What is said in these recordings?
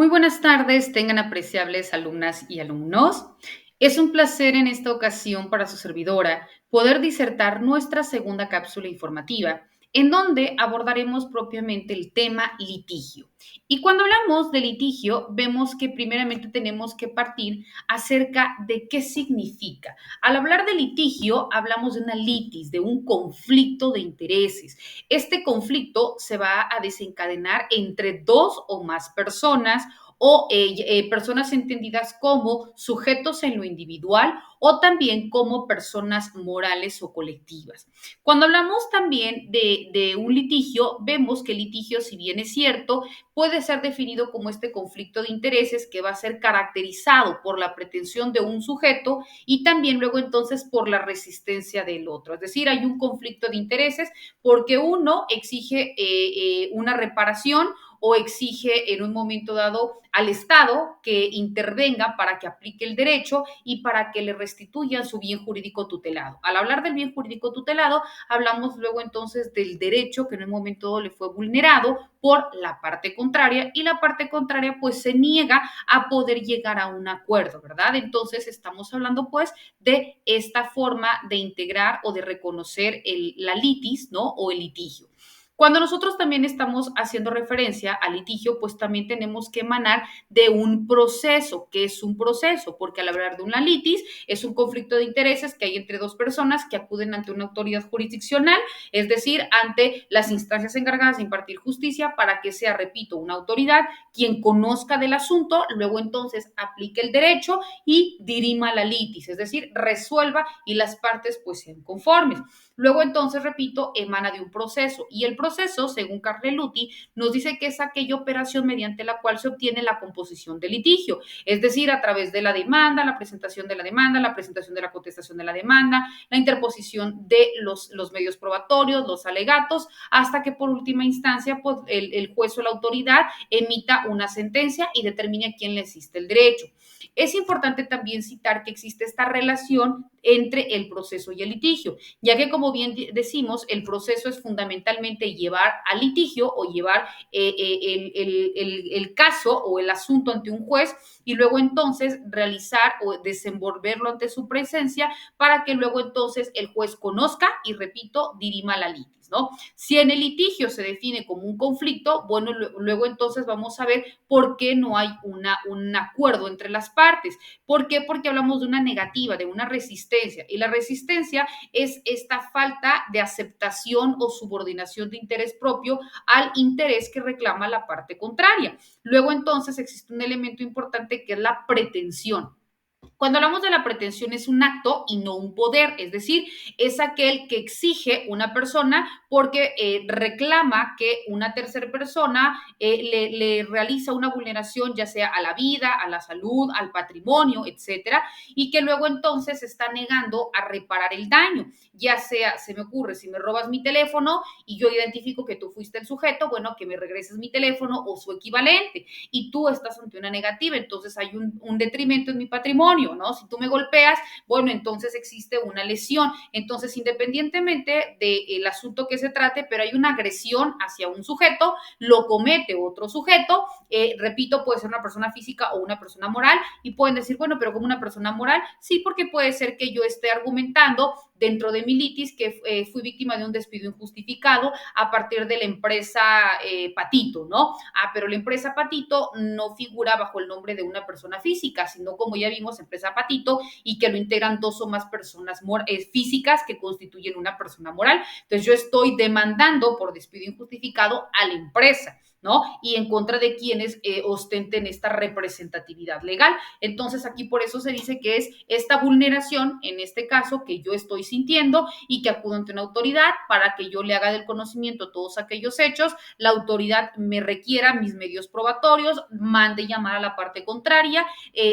Muy buenas tardes, tengan apreciables alumnas y alumnos. Es un placer en esta ocasión para su servidora poder disertar nuestra segunda cápsula informativa, en donde abordaremos propiamente el tema litigio. Y cuando hablamos de litigio, vemos que primeramente tenemos que partir acerca de qué significa. Al hablar de litigio, hablamos de una litis, de un conflicto de intereses. Este conflicto se va a desencadenar entre dos o más personas o personas entendidas como sujetos en lo individual o también como personas morales o colectivas. Cuando hablamos también de un litigio, vemos que el litigio, si bien es cierto, puede ser definido como este conflicto de intereses que va a ser caracterizado por la pretensión de un sujeto y también luego entonces por la resistencia del otro. Es decir, hay un conflicto de intereses porque uno exige una reparación o exige en un momento dado al Estado que intervenga para que aplique el derecho y para que le restituyan su bien jurídico tutelado. Al hablar del bien jurídico tutelado, hablamos luego entonces del derecho que en un momento dado le fue vulnerado por la parte contraria y la parte contraria pues se niega a poder llegar a un acuerdo, ¿verdad? Entonces estamos hablando pues de esta forma de integrar o de reconocer la litis, ¿no? O el litigio. Cuando nosotros también estamos haciendo referencia al litigio, pues también tenemos que emanar de un proceso. ¿Qué es un proceso? Porque al hablar de una litis es un conflicto de intereses que hay entre dos personas que acuden ante una autoridad jurisdiccional, es decir, ante las instancias encargadas de impartir justicia para que sea, repito, una autoridad quien conozca del asunto, luego entonces aplique el derecho y dirima la litis, es decir, resuelva y las partes pues sean conformes. Luego entonces, repito, emana de un proceso y el proceso, según Carleluti, nos dice que es aquella operación mediante la cual se obtiene la composición del litigio, es decir, a través de la demanda, la presentación de la demanda, la presentación de la contestación de la demanda, la interposición de los medios probatorios, los alegatos, hasta que por última instancia pues, el juez o la autoridad emita una sentencia y determine a quién le existe el derecho. Es importante también citar que existe esta relación entre el proceso y el litigio, ya que como bien decimos, el proceso es fundamentalmente llevar al litigio o llevar el caso o el asunto ante un juez y luego entonces realizar o desenvolverlo ante su presencia para que luego entonces el juez conozca y, repito, dirima la litis, ¿no? Si en el litigio se define como un conflicto, bueno, luego entonces vamos a ver por qué no hay un acuerdo entre las partes. ¿Por qué? Porque hablamos de una negativa, de una resistencia. Y la resistencia es esta falta de aceptación o subordinación de interés propio al interés que reclama la parte contraria. Luego entonces existe un elemento importante que es la pretensión. Cuando hablamos de la pretensión es un acto y no un poder, es decir, es aquel que exige una persona porque reclama que una tercera persona le realiza una vulneración ya sea a la vida, a la salud, al patrimonio, etcétera, y que luego entonces está negando a reparar el daño, ya sea, se me ocurre, si me robas mi teléfono y yo identifico que tú fuiste el sujeto, bueno, que me regreses mi teléfono o su equivalente, y tú estás ante una negativa, entonces hay un detrimento en mi patrimonio, ¿no? Si tú me golpeas, bueno, entonces existe una lesión. Entonces, independientemente del asunto que se trate, pero hay una agresión hacia un sujeto, lo comete otro sujeto, repito, puede ser una persona física o una persona moral, y pueden decir, bueno, pero como una persona moral, sí, porque puede ser que yo esté argumentando dentro de mi litis que fui víctima de un despido injustificado a partir de la empresa Patito, ¿no? Ah, pero la empresa Patito no figura bajo el nombre de una persona física, sino como ya vimos, empresa Patito, y que lo integran dos o más personas físicas que constituyen una persona moral. Entonces yo estoy demandando por despido injustificado a la empresa, ¿no? Y en contra de quienes ostenten esta representatividad legal. Entonces aquí por eso se dice que es esta vulneración, en este caso, que yo estoy sintiendo y que acudo ante una autoridad para que yo le haga del conocimiento todos aquellos hechos, la autoridad me requiera mis medios probatorios, mande llamar a la parte contraria,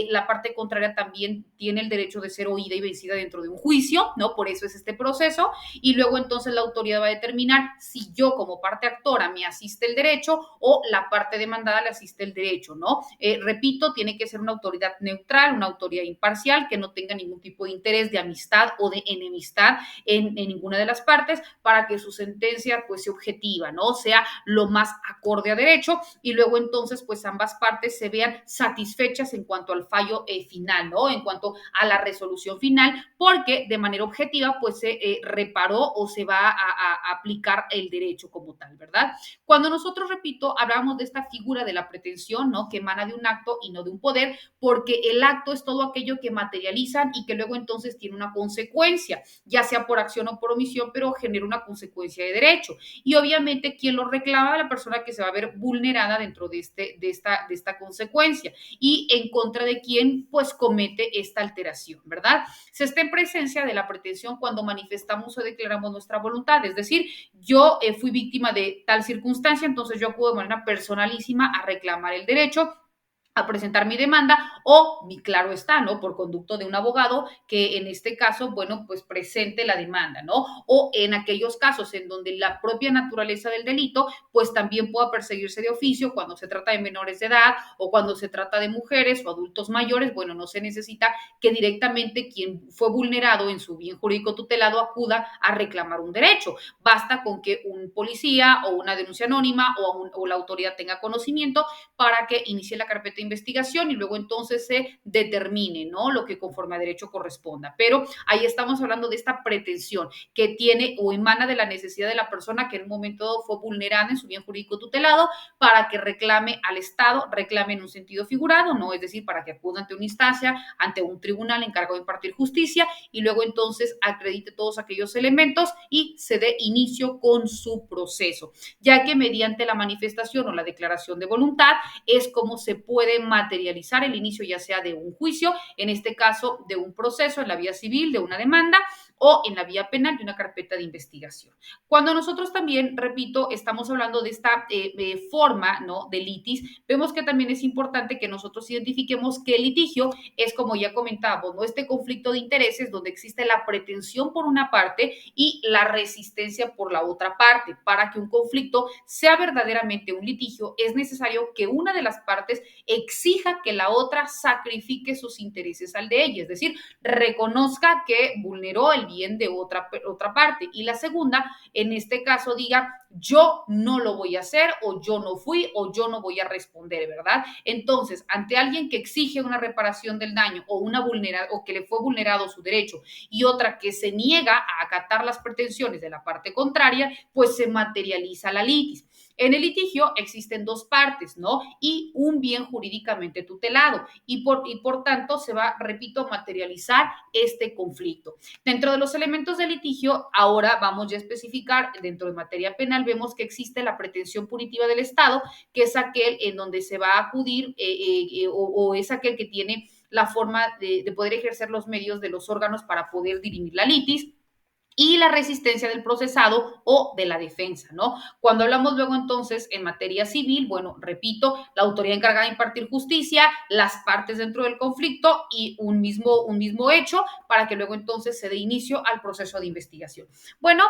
la parte contraria también tiene el derecho de ser oída y vencida dentro de un juicio, ¿no? Por eso es este proceso, y luego entonces la autoridad va a determinar si yo como parte actora me asiste el derecho o la parte demandada le asiste el derecho, ¿no? Repito, tiene que ser una autoridad neutral, una autoridad imparcial, que no tenga ningún tipo de interés de amistad o de enemistad en ninguna de las partes, para que su sentencia pues sea objetiva, ¿no? Sea lo más acorde a derecho, y luego entonces pues ambas partes se vean satisfechas en cuanto al fallo final, ¿no? En cuanto a la resolución final, porque de manera objetiva pues se reparó o se va a aplicar el derecho como tal, ¿verdad? Cuando nosotros, repito, hablamos de esta figura de la pretensión, ¿no? Que emana de un acto y no de un poder, porque el acto es todo aquello que materializan y que luego entonces tiene una consecuencia, ya sea por acción o por omisión, pero genera una consecuencia de derecho. Y obviamente quien lo reclama, la persona que se va a ver vulnerada dentro de esta consecuencia, y en contra de quien pues comete esta alteración, ¿verdad? Se está en presencia de la pretensión cuando manifestamos o declaramos nuestra voluntad, es decir, yo fui víctima de tal circunstancia, entonces yo acudo de manera personalísima a reclamar el derecho, a presentar mi demanda, o, claro está, ¿no? Por conducto de un abogado que en este caso, bueno, pues presente la demanda, ¿no? O en aquellos casos en donde la propia naturaleza del delito, pues también pueda perseguirse de oficio cuando se trata de menores de edad o cuando se trata de mujeres o adultos mayores, bueno, no se necesita que directamente quien fue vulnerado en su bien jurídico tutelado acuda a reclamar un derecho. Basta con que un policía o una denuncia anónima o la autoridad tenga conocimiento para que inicie la carpeta de investigación y luego entonces se determine, ¿no? Lo que conforme a derecho corresponda. Pero ahí estamos hablando de esta pretensión que tiene o emana de la necesidad de la persona que en un momento fue vulnerada en su bien jurídico tutelado, para que reclame al Estado, reclame en un sentido figurado, ¿no? Es decir, para que acuda ante una instancia, ante un tribunal encargado de impartir justicia, y luego entonces acredite todos aquellos elementos y se dé inicio con su proceso, ya que mediante la manifestación o la declaración de voluntad es como se puede materializar el inicio, ya sea de un juicio, en este caso de un proceso en la vía civil, de una demanda, o en la vía penal de una carpeta de investigación. Cuando nosotros también, repito, estamos hablando de esta forma, ¿no? De litis, vemos que también es importante que nosotros identifiquemos que el litigio es, como ya comentábamos, ¿no? Este conflicto de intereses donde existe la pretensión por una parte y la resistencia por la otra parte. Para que un conflicto sea verdaderamente un litigio, es necesario que una de las partes exija que la otra sacrifique sus intereses al de ella, es decir, reconozca que vulneró el bien de otra parte, y la segunda, en este caso, diga: yo no lo voy a hacer, o yo no fui, o yo no voy a responder, ¿verdad? Entonces, ante alguien que exige una reparación del daño o que le fue vulnerado su derecho, y otra que se niega a acatar las pretensiones de la parte contraria, pues se materializa la litis. En el litigio existen dos partes, ¿no? Y un bien jurídicamente tutelado, y por tanto se va, repito, a materializar este conflicto. Dentro de los elementos del litigio, ahora vamos ya a especificar, dentro de materia penal, vemos que existe la pretensión punitiva del Estado, que es aquel en donde se va a acudir o es aquel que tiene la forma de poder ejercer los medios de los órganos para poder dirimir la litis, y la resistencia del procesado o de la defensa, ¿no? Cuando hablamos luego entonces en materia civil, bueno, repito, la autoridad encargada de impartir justicia, las partes dentro del conflicto y un mismo hecho, para que luego entonces se dé inicio al proceso de investigación. Bueno,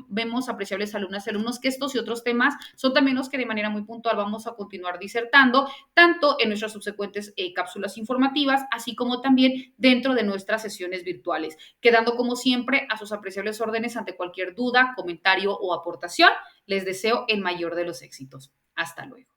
vemos, apreciables alumnas y alumnos, que estos y otros temas son también los que de manera muy puntual vamos a continuar disertando, tanto en nuestras subsecuentes cápsulas informativas, así como también dentro de nuestras sesiones virtuales, quedando como siempre a sus apreciables órdenes ante cualquier duda, comentario o aportación. Les deseo el mayor de los éxitos. Hasta luego.